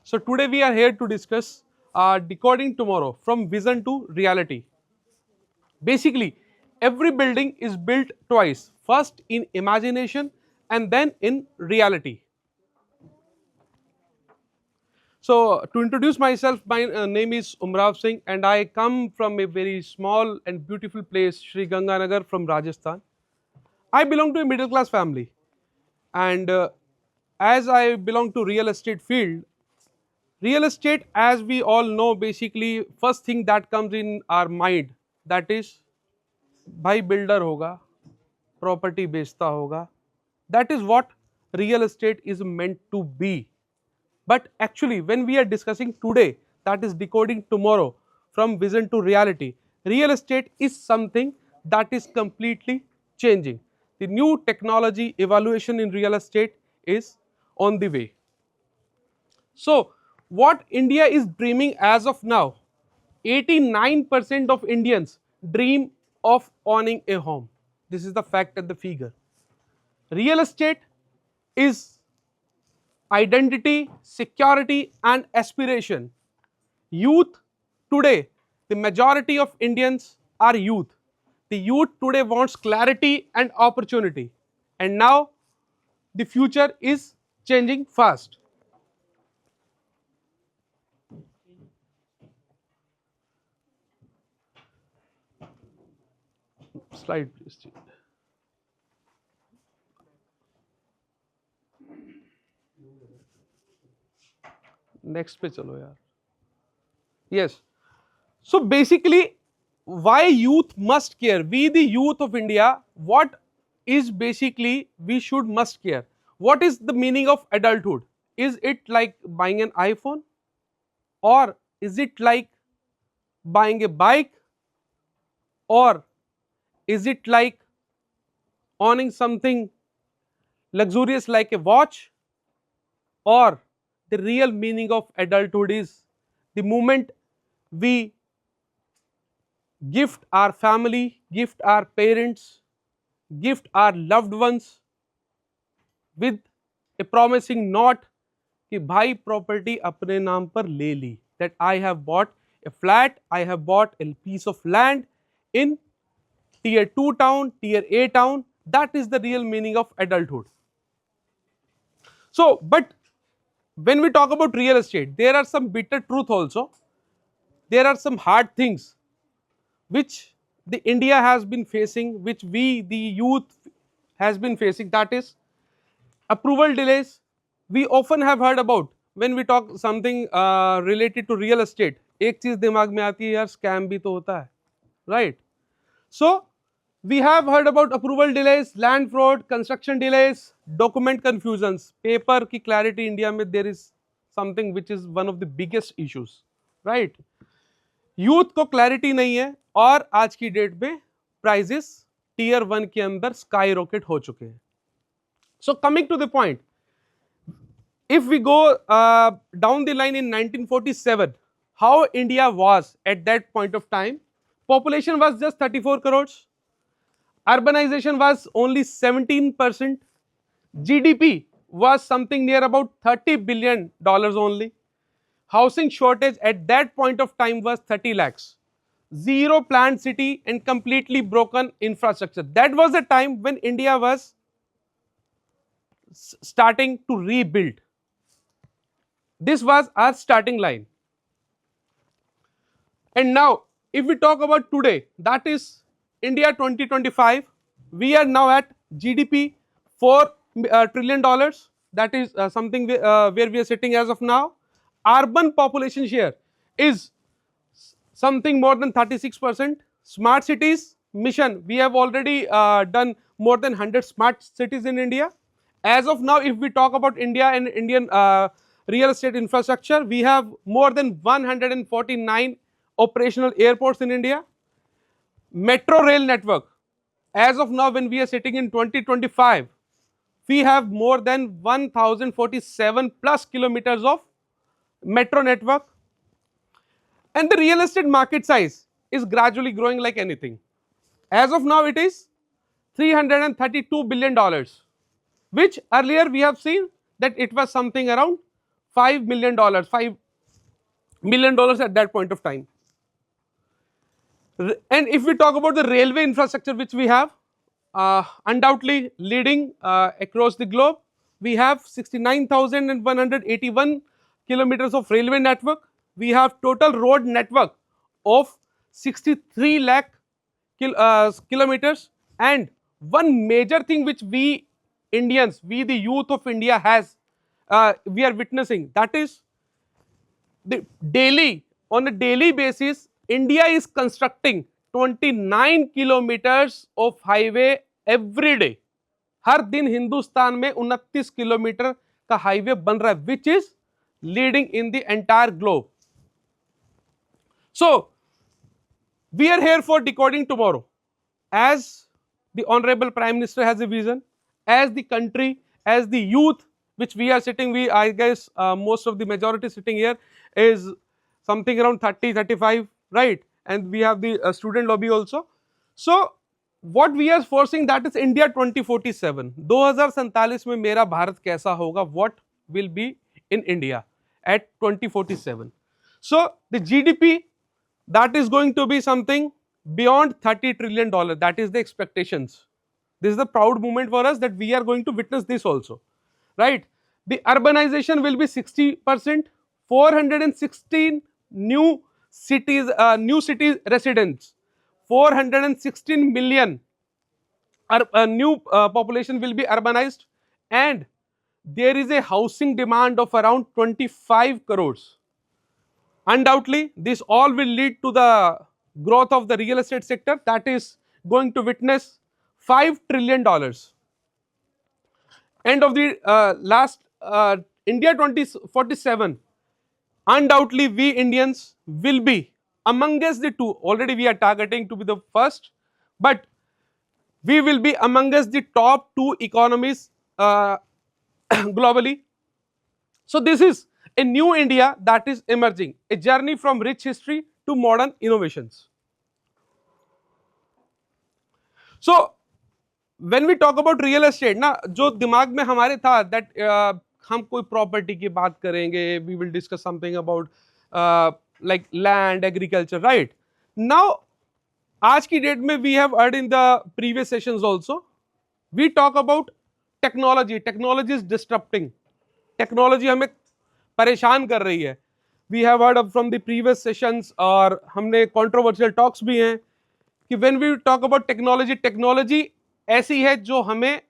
So today we are here to discuss decoding tomorrow from vision to reality. Basically, every building is built twice, first in imagination and then in reality. So to introduce myself, my name is Umrav Singh and I come from a very small and beautiful place, Sri Ganganagar from Rajasthan. I belong to a middle class family, and as I belong to real estate field, real estate, as we all know, basically first thing that comes in our mind, that is भाई builder होगा, property बेचता होगा. That is what real estate is meant to be. But actually, when we are discussing today, that is decoding tomorrow from vision to reality, real estate is something that is completely changing. The new technology evaluation in real estate is on the way. So, what India is dreaming as of now, 89% of Indians dream of owning a home. This is the fact and the figure. Real estate is identity, security, and aspiration. Youth today, the majority of Indians are youth. The youth today wants clarity and opportunity. And now the future is changing fast. Slide please. Next पे चलो यार. Yes. So basically, why youth must care? We the youth of India, what is basically we should must care? What is the meaning of adulthood? Is it like buying an iPhone? Or is it like buying a bike? Or is it like owning something luxurious like a watch? Or the real meaning of adulthood is the moment we gift our family, gift our parents, gift our loved ones with a promising note कि भाई property अपने नाम पर ले ली, that I have bought a flat, I have bought a piece of land in tier 2 town, tier A town. That is the real meaning of adulthood. So, but when we talk about real estate, there are some bitter truth also. There are some hard things which the India has been facing, which we the youth has been facing, that is approval delays. We often have heard about when we talk something related to real estate, एक चीज दिमाग में आती है यार, scam भी तो होता है, right? So we have heard about approval delays, land fraud, construction delays, document confusions, paper की clarity India में there is something which is one of the biggest issues, right? Youth को क्लैरिटी नहीं है और आज की डेट में prices tier 1 के अंदर स्काई रॉकेट हो चुके हैं. So coming to the point, if we go down the line in 1947, how India was at that point of time, population was just 34 crores, urbanization was only 17%, GDP was something near about $30 billion only, housing shortage at that point of time was 30 lakhs, zero planned city and completely broken infrastructure. That was the time when India was starting to rebuild. This was our starting line. And now, if we talk about today, that is India 2025, we are now at GDP $4 trillion. That is something where we are sitting as of now. Urban population share is something more than 36%. Smart cities mission, we have already done more than 100 smart cities in India. As of now, if we talk about India and Indian real estate infrastructure, we have more than 149 operational airports in India. Metro rail network, as of now when we are sitting in 2025, we have more than 1047 plus kilometers of metro network. And the real estate market size is gradually growing like anything. As of now, it is $332 billion, which earlier we have seen that it was something around $5 million, $5 million at that point of time. And if we talk about the railway infrastructure which we have, undoubtedly leading across the globe, we have 69,181 kilometers of railway network. We have total road network of 63 lakh kilometers. And one major thing which we Indians, we the youth of India has, we are witnessing, that is the daily, on a daily basis, India is constructing 29 kilometers of highway every day. हर दिन हिंदुस्तान में 29 kilometre का highway बन रहा है, which is leading in the entire globe. So we are here for decoding tomorrow. As the Honorable Prime Minister has a vision, as the country, as the youth, which we are sitting, I guess most of the majority sitting here is something around 30, 35, right? And we have the student lobby also. So what we are forcing, that is India 2047. 2047 में मेरा भारत कैसा होगा? What will be in India at 2047? So the GDP, that is going to be something beyond $30 trillion. That is the expectations. This is the proud moment for us that we are going to witness this also, right? The urbanization will be 60%, 416 new cities, residents, 416 million new population will be urbanized, and there is a housing demand of around 25 crores. Undoubtedly, this all will lead to the growth of the real estate sector, that is going to witness $5 trillion. End of the last India 2047, undoubtedly we Indians will be amongst the two. Already we are targeting to be the first, but we will be amongst the top 2 economies globally. So this is a new India that is emerging, a journey from rich history to modern innovations. So when we talk about real estate, ना जो दिमाग में हमारे था that हम कोई property की बात करेंगे, we will discuss something about like land, agriculture, right? Now आज की डेट में we have heard in the previous sessions also, we talk about technology. Technology is disrupting. Technology हमें परेशान कर रही है. We have heard of from the previous sessions और हमने controversial talks भी हैं कि when we talk about technology, technology ऐसी है जो हमें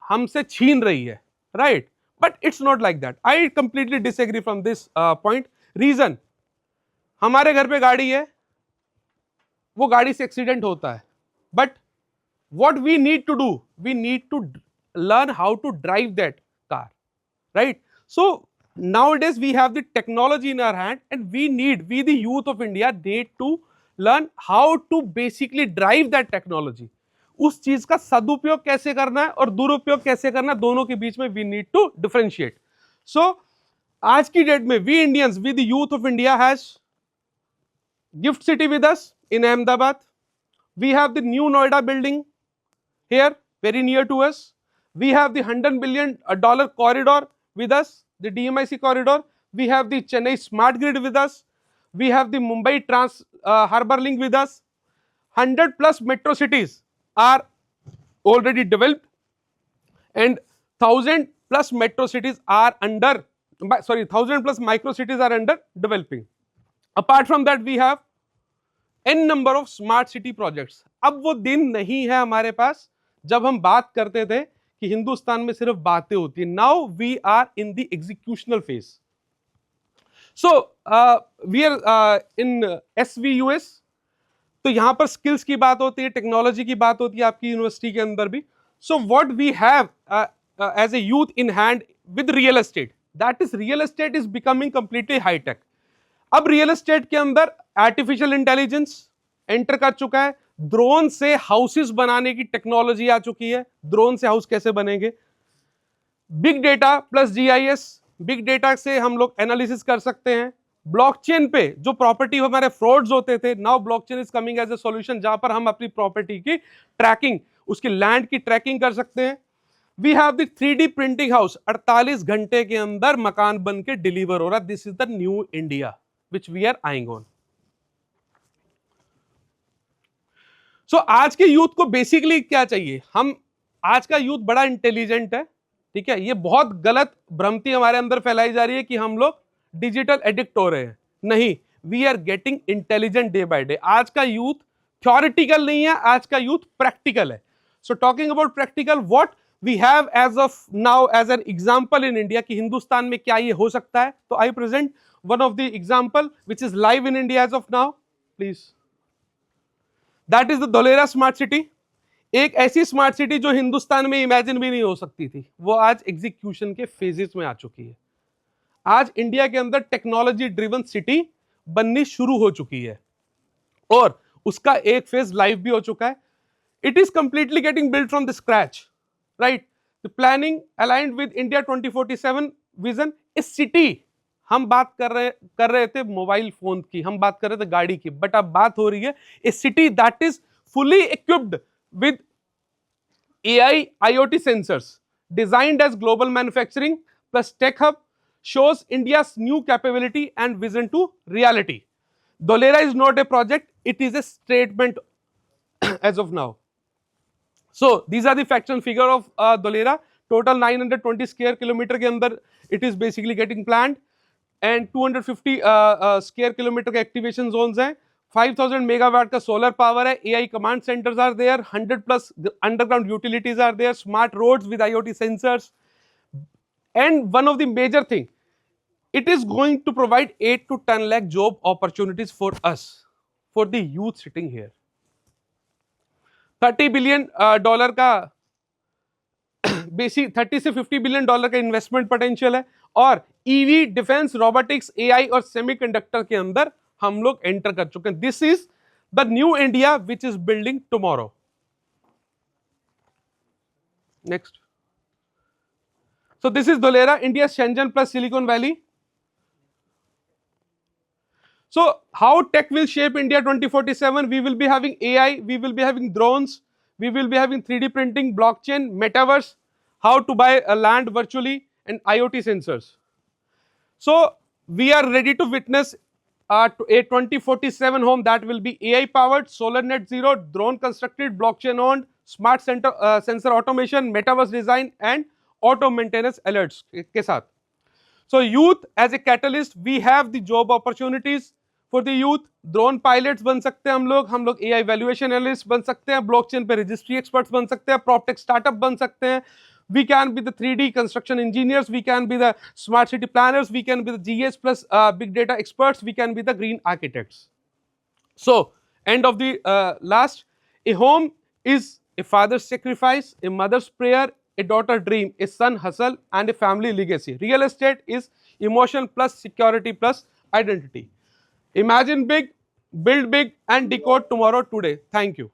हमसे छीन रही है, right? But it's not like that. I completely disagree from this point. Reason, हमारे घर पे गाड़ी है, वो गाड़ी से एक्सीडेंट होता है, but what we need to do, we need to learn how to drive that car, right? So nowadays we have the technology in our hand, and we the youth of India need to learn how to basically drive that technology. उस चीज का सदुपयोग कैसे करना है और दुरुपयोग कैसे करना है, दोनों के बीच में we need to differentiate. So आज की डेट में we Indians, we the youth of India has Gift City with us in Ahmedabad. We have the new Noida building here, very near to us. We have the $100 billion corridor with us, the DMIC corridor. We have the Chennai Smart Grid with us. We have the Mumbai Trans Harbour Link with us. 100 plus metro cities are already developed, and 1000 plus metro cities are under, 1000 plus micro cities are under developing. Apart from that, we have n number of smart city projects. अब वो दिन नहीं है हमारे पास जब हम बात करते थे कि हिंदुस्तान में सिर्फ बातें होती हैं. Now we are in the executional phase. So we are in SVUS. तो यहाँ पर स्किल्स की बात होती है, टेक्नोलॉजी की बात होती है आपकी यूनिवर्सिटी के अंदर भी. So what we have as a youth in hand with real estate, that is real estate is becoming completely high tech. अब रियल एस्टेट के अंदर आर्टिफिशियल इंटेलिजेंस एंटर कर चुका है. ड्रोन से हाउसेस बनाने की टेक्नोलॉजी आ चुकी है. ड्रोन से हाउस कैसे बनेंगे? Big data plus GIS, big data से हम लोग एनालिसिस कर सकते हैं. ब्लॉकचेन पे जो प्रॉपर्टी हमारे फ्रॉड्स होते थे, now blockchain is coming as a solution, जहां पर हम अपनी प्रॉपर्टी की ट्रैकिंग, उसकी लैंड की ट्रैकिंग कर सकते हैं. We have the 3D printing house, 48 घंटे के अंदर मकान बन के डिलीवर हो रहा है. This is the new India which we are eyeing on. So आज के यूथ को बेसिकली क्या चाहिए? हम आज का यूथ बड़ा इंटेलिजेंट है, ठीक है. ये बहुत गलत भ्रमति हमारे अंदर फैलाई जा रही है कि हम लोग डिजिटल एडिक्ट हो रहे हैं. नहीं, we are getting intelligent day by day. आज का यूथ थ्योरेटिकल नहीं है, आज का यूथ प्रैक्टिकल है. So talking about practical, what we have as of now as an example in India कि हिंदुस्तान में क्या ये हो सकता है. तो I present one of the example which is live in India as of now. Please, that is the Dholera smart city. एक ऐसी स्मार्ट सिटी जो हिंदुस्तान में इमेजिन भी नहीं हो सकती थी, वो आज एग्जीक्यूशन के फेजेस में आ चुकी है. आज इंडिया के अंदर टेक्नोलॉजी ड्रिवन सिटी बननी शुरू हो चुकी है और उसका एक फेज लाइव भी हो चुका है. It is completely getting build from the scratch, right. The planning aligned with India 2047 vision. इस सिटी, हम बात कर रहे थे मोबाइल फोन की, हम बात कर रहे थे गाड़ी की, बट अब बात हो रही है a city that is fully equipped with AI IoT sensors, designed as global manufacturing plus tech hub, shows India's new capability and vision to reality. Dholera is not a project, it is a statement as of now. So these are the facts and figure of Dholera. Total 920 square kilometer के अंदर it is basically getting planned and 250 square kilometer के activation zones हैं. 5000 megawatt का solar power है. AI command centers are there. 100 plus underground utilities are there. Smart roads with IoT sensors. And one of the major thing, it is going to provide 8 to 10 lakh job opportunities for us, for the youth sitting here. $30 billion का basic 30 से 50 billion dollar का investment potential है. और EV, defence, robotics, AI और semiconductor के अंदर हम लोग एंटर कर चुके हैं. This is the new India which is building tomorrow. Next. So this is Dholera, India Shenzhen plus Silicon Valley. So how tech will shape India 2047? We will be having AI, we will be having drones, we will be having 3D printing, blockchain, metaverse, how to buy a land virtually, and IoT sensors. So we are ready to witness a 2047 home that will be AI powered, solar net zero, drone constructed, blockchain owned, smart sensor automation, metaverse design and auto maintenance alerts के साथ. So youth as a catalyst, we have the job opportunities for the youth. Drone pilots बन सकते हैं हम लोग AI valuation analyst बन सकते हैं, ब्लॉकचेन पे रजिस्ट्री एक्सपर्ट्स बन सकते हैं, प्रॉपटेक स्टार्टअप बन सकते हैं. We can be the 3D construction engineers, we can be the smart city planners, we can be the GS plus big data experts, we can be the green architects. So end of the last, a home is a father's sacrifice, a mother's prayer, a daughter dream, a son hustle and a family legacy. Real estate is emotion plus security plus identity. Imagine big, build big and decode tomorrow today. Thank you.